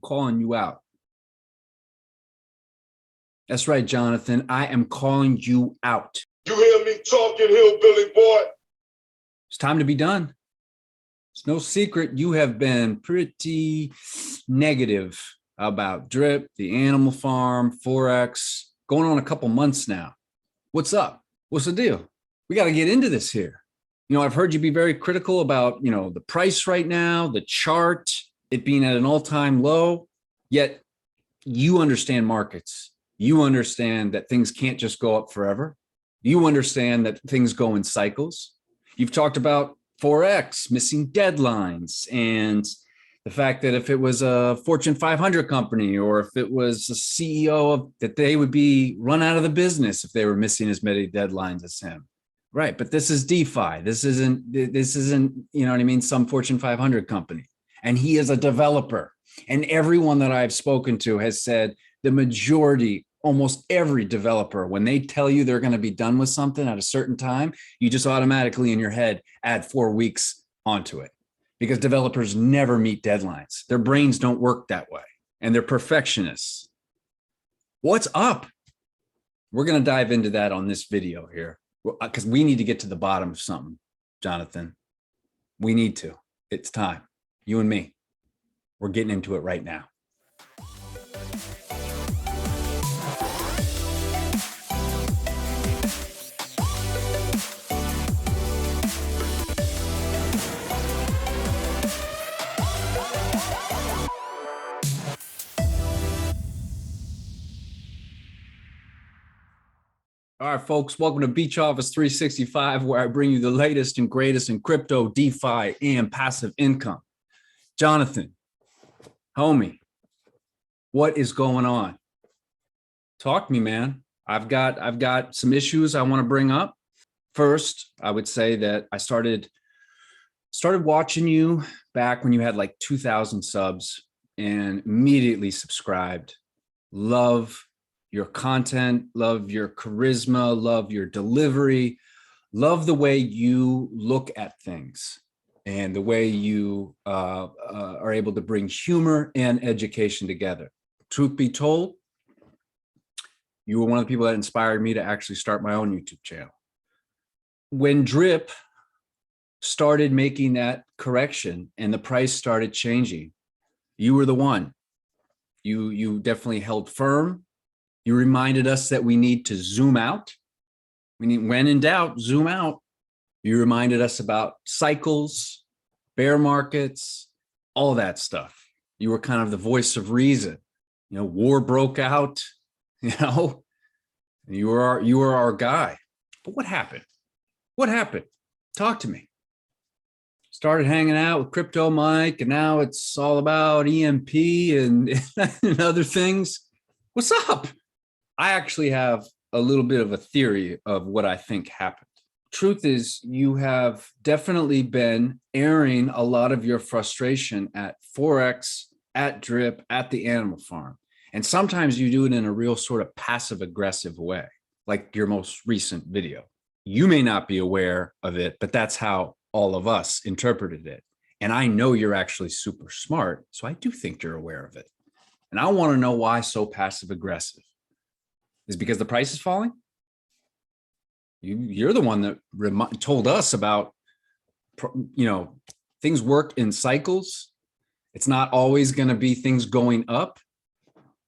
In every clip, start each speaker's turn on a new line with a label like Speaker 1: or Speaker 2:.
Speaker 1: calling you out. That's right, Jonathan. I am calling you out.
Speaker 2: You hear me talking, hillbilly boy?
Speaker 1: It's time to be done. It's no secret you have been pretty negative about Drip, the animal farm, Forex, going on a couple months now. What's up? What's the deal? We got to get into this here. I've heard you be very critical about, the price right now, the chart, it being at an all-time low, yet you understand markets. You understand that things can't just go up forever. You understand that things go in cycles. You've talked about Forex missing deadlines and the fact that if it was a Fortune 500 company or if it was a CEO that they would be run out of the business if they were missing as many deadlines as him. Right. But this is DeFi. This isn't, some Fortune 500 company. And he is a developer. And everyone that I've spoken to has said the majority, almost every developer, when they tell you they're going to be done with something at a certain time, you just automatically in your head add 4 weeks onto it because developers never meet deadlines. Their brains don't work that way and they're perfectionists. What's up? We're going to dive into that on this video here because we need to get to the bottom of something, Jonathan. We need to. It's time. You and me. We're getting into it right now. All right, folks, welcome to Beach Office 365, where I bring you the latest and greatest in crypto, DeFi, and passive income. Jonathan, homie, what is going on? Talk to me, man. I've got some issues I want to bring up. First, I would say that I started watching you back when you had like 2,000 subs and immediately subscribed. Love your content, love your charisma, love your delivery, love the way you look at things and the way you are able to bring humor and education together. Truth be told, you were one of the people that inspired me to actually start my own YouTube channel. When Drip started making that correction and the price started changing, you were the one. You definitely held firm. You reminded us that we need to zoom out. When in doubt, zoom out. You reminded us about cycles, bear markets, all that stuff. You were kind of the voice of reason. War broke out, you were our guy. But what happened? What happened? Talk to me. Started hanging out with Crypto Mike, and now it's all about EMP and other things. What's up? I actually have a little bit of a theory of what I think happened. Truth is, you have definitely been airing a lot of your frustration at Forex, at Drip, at the animal farm. And sometimes you do it in a real sort of passive aggressive way, like your most recent video. You may not be aware of it, but that's how all of us interpreted it. And I know you're actually super smart, so I do think you're aware of it. And I want to know why so passive aggressive. Is because the price is falling? You're the one that told us about, things work in cycles. It's not always going to be things going up.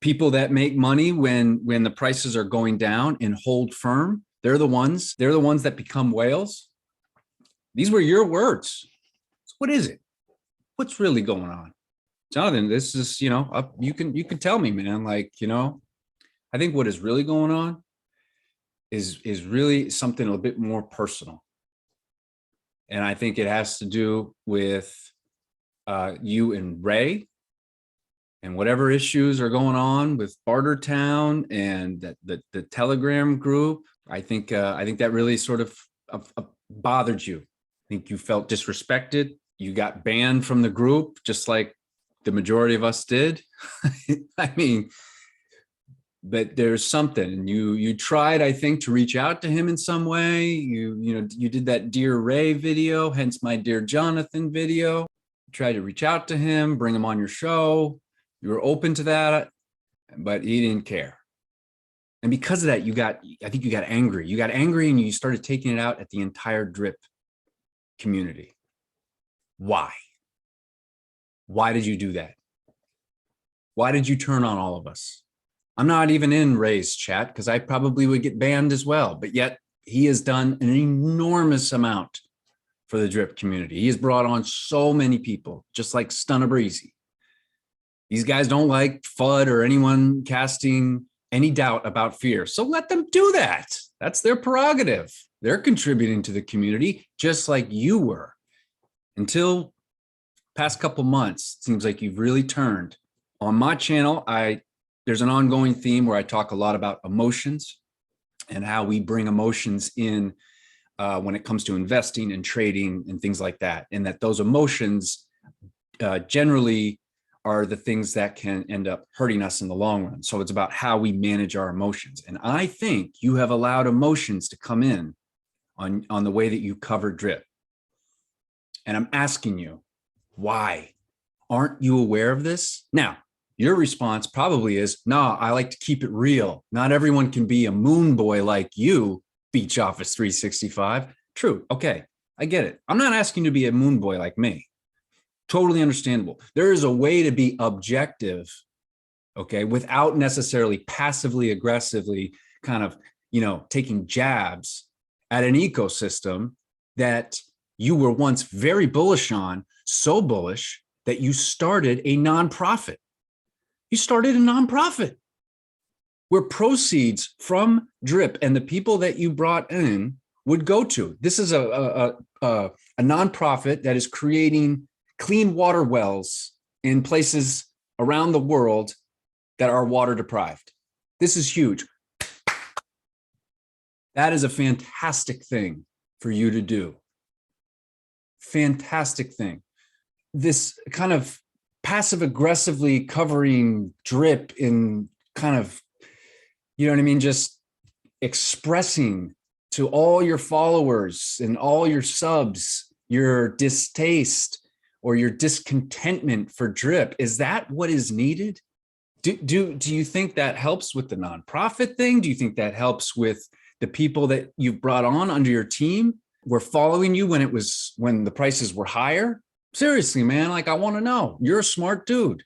Speaker 1: People that make money when the prices are going down and hold firm, they're the ones that become whales. These were your words. So what is it? What's really going on? Jonathan, this is, you can tell me, man, I think what is really going on is really something a bit more personal. And I think it has to do with you and Ray and whatever issues are going on with Bartertown and the Telegram group. I think that really sort of bothered you. I think you felt disrespected. You got banned from the group, just like the majority of us did. But there's something. You tried, I think, to reach out to him in some way. You did that Dear Ray video, hence my Dear Jonathan video. You tried to reach out to him, bring him on your show. You were open to that, but you didn't care. And because of that, I think you got angry. You got angry and you started taking it out at the entire drip community. Why? Why did you do that? Why did you turn on all of us? I'm not even in Ray's chat because I probably would get banned as well. But yet he has done an enormous amount for the drip community. He has brought on so many people, just like Stunna Breezy. These guys don't like FUD or anyone casting any doubt about fear. So let them do that. That's their prerogative. They're contributing to the community just like you were. Until past couple months, it seems like you've really turned. On my channel, there's an ongoing theme where I talk a lot about emotions and how we bring emotions in when it comes to investing and trading and things like that. And that those emotions generally are the things that can end up hurting us in the long run. So it's about how we manage our emotions. And I think you have allowed emotions to come in on the way that you cover drip. And I'm asking you, why? Aren't you aware of this? Now, your response probably is, nah, I like to keep it real. Not everyone can be a moon boy like you, Beach Office 365. True. Okay, I get it. I'm not asking you to be a moon boy like me. Totally understandable. There is a way to be objective, okay, without necessarily passively aggressively kind of, taking jabs at an ecosystem that you were once very bullish on, so bullish that you started a nonprofit. You started a nonprofit where proceeds from drip and the people that you brought in would go to. This is a nonprofit that is creating clean water wells in places around the world that are water deprived. This is huge. That is a fantastic thing for you to do. Fantastic thing. This kind of passive aggressively covering drip in kind of, just expressing to all your followers and all your subs your distaste or your discontentment for drip. Is that what is needed? Do you think that helps with the nonprofit thing? Do you think that helps with the people that you've brought on under your team? Were following you when the prices were higher? Seriously, man, I want to know. You're a smart dude.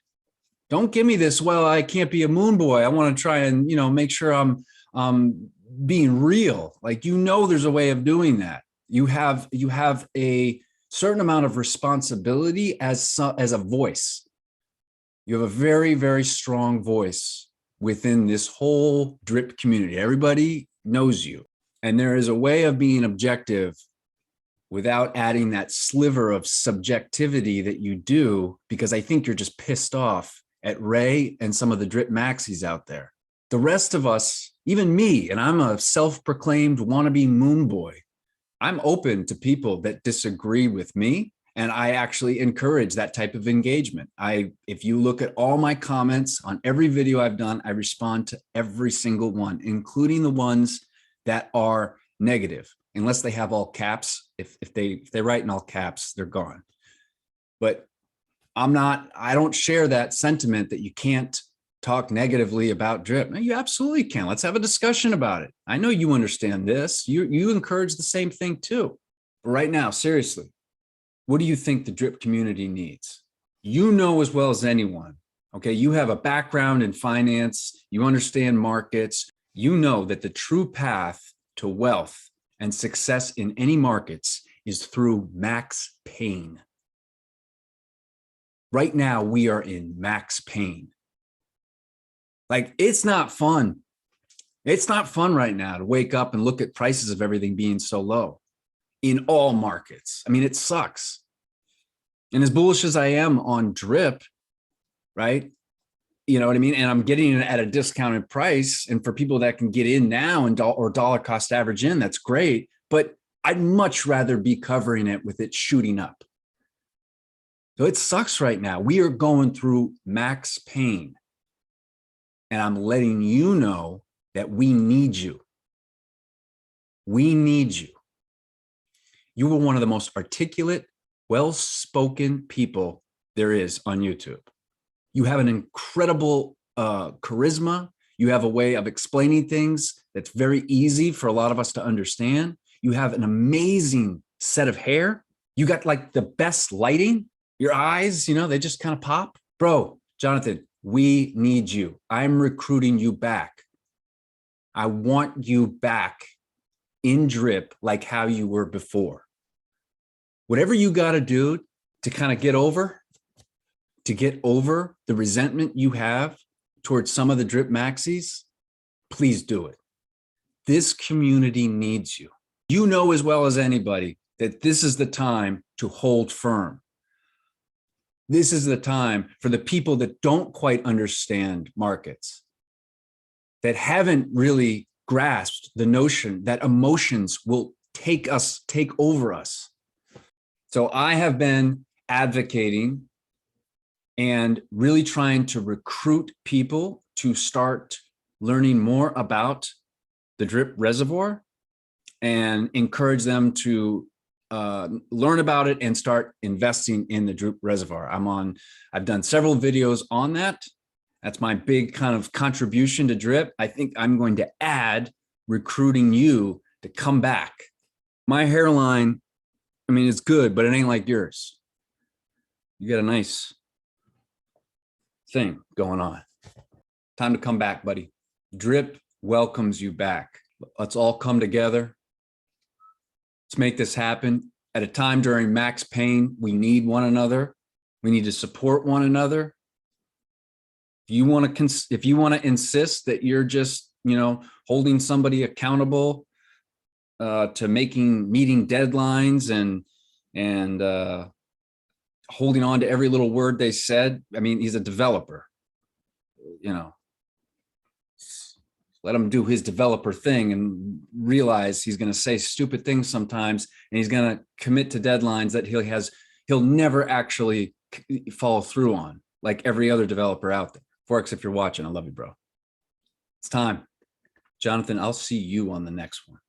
Speaker 1: Don't give me this, well, I can't be a moon boy. I want to try and, make sure I'm being real. There's a way of doing that. You have a certain amount of responsibility as a voice. You have a very, very strong voice within this whole drip community. Everybody knows you. And there is a way of being objective without adding that sliver of subjectivity that you do, because I think you're just pissed off at Ray and some of the drip maxis out there. The rest of us, even me, and I'm a self-proclaimed wannabe moon boy, I'm open to people that disagree with me, and I actually encourage that type of engagement. If you look at all my comments on every video I've done, I respond to every single one, including the ones that are negative, unless they have all caps. If they write in all caps, they're gone. But I don't share that sentiment that you can't talk negatively about drip. No, you absolutely can. Let's have a discussion about it. I know you understand this. You encourage the same thing too. But right now, seriously, what do you think the drip community needs? You know as well as anyone, okay? You have a background in finance. You understand markets. You know that the true path to wealth and success in any markets is through max pain. Right now, we are in max pain. It's not fun. It's not fun right now to wake up and look at prices of everything being so low in all markets. I mean, it sucks. And as bullish as I am on drip, right? You know what I mean? And I'm getting it at a discounted price. And for people that can get in now or dollar cost average in, that's great. But I'd much rather be covering it with it shooting up. So it sucks right now. We are going through max pain. And I'm letting you know that we need you. We need you. You were one of the most articulate, well-spoken people there is on YouTube. You have an incredible charisma. You have a way of explaining things that's very easy for a lot of us to understand. You have an amazing set of hair. You got like the best lighting. Your eyes, they just kind of pop. Bro, Jonathan, we need you. I'm recruiting you back. I want you back in drip like how you were before. Whatever you got to do to kind of get over the resentment you have towards some of the drip maxis, please do it. This community needs you. You know as well as anybody that this is the time to hold firm. This is the time for the people that don't quite understand markets, that haven't really grasped the notion that emotions will take over us. So I have been advocating and really trying to recruit people to start learning more about the drip reservoir and encourage them to learn about it and start investing in the drip reservoir. I've done several videos on that. That's my big kind of contribution to drip. I think I'm going to add recruiting you to come back. My hairline, it's good, but it ain't like yours. You got a nice thing going on. Time to come back, buddy. Drip welcomes you back. Let's all come together. Let's make this happen. At a time during max pain, we need one another. We need to support one another. If you want to insist that you're just, holding somebody accountable to meeting deadlines and holding on to every little word they said. He's a developer, let him do his developer thing and realize he's going to say stupid things sometimes, and he's going to commit to deadlines that he'll never actually follow through on, like every other developer out there. Forex, if you're watching, I love you, bro. It's time. Jonathan, I'll see you on the next one.